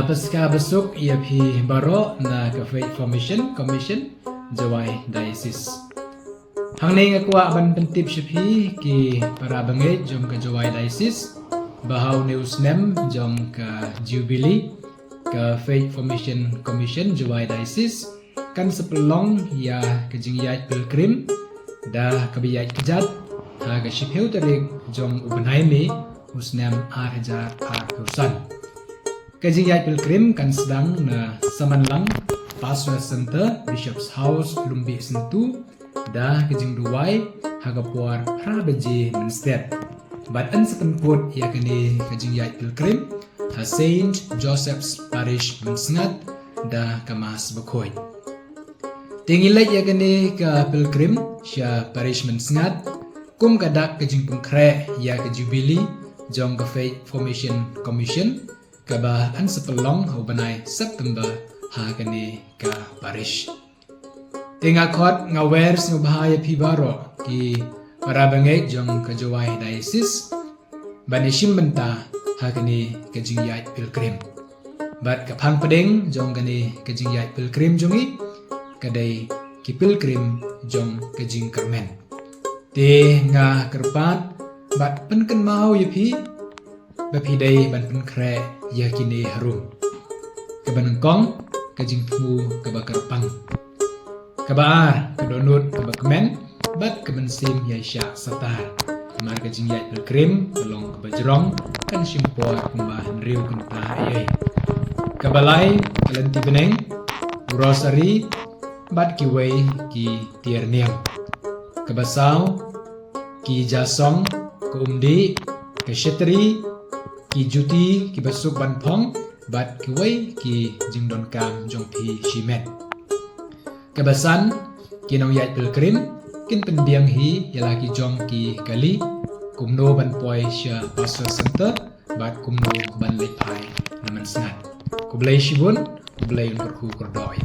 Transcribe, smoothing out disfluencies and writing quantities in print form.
Pasca besok EAP baro na cafe formation commission jawai diocese. Hang ni ngakwa ban pentip sipi ki para bangai jom ke jawai diocese bahau news nem jom ke jubilee ke faith formation commission jawai diocese kan sepelong ya ke jingyat pilgrim da kabiyat kejat ha ke sipheu tarik jom ubenhaimi usnem arja kausan. Kajingyat pilgrim kan sedang na samanlang Pastoral Center Bishop's House Lumbi Sentu dah kajing duwai hagapuar prabeji menster. Batan sepenput ia kini kajingyat pilgrim ha Saint Joseph's Parish mensengat dah kemas bekoi. Tingilai ia kini ke pilgrim sya parish mensengat kum kadak kajing pengkre ia ke jubilee jong ke faith formation commission kabahan sepelong ubanai September ha kani ka parish. Tinga kot ngawer sing bahaya pibaro ki para bangai jong ka jawai diocese banishim benta ha kani ka jingyat pilgrim. Bat ka phang padeng jong kani ka jingyat pilgrim jongi kadai ki pilgrim jong ka jing kermen. Te nga kerpat bat penken mau yapi bapidai ban penkre yakini harum kebanengkong kajingpu kebakarpang kabar kedonut kebakmen bat kebensim yaisya satar mar kajingyat pilgrim tolong kebajrong kan simpor kumbahan riu kenta ayai kabalai kalenti beneng rosary bat kiwei ki tierniam kebasau ki jasong kumdi keshetri ki juti ki basuk ban phong bat ki wei ki jingdon kam jong pi shimet kebasan ki nong yat pilgrim kin pendiang hi yala ki jong ki kali kumno ban poi sya Pastoral Center bat kumno ban lepai naman sangat kublai shibun kublai berku kordoi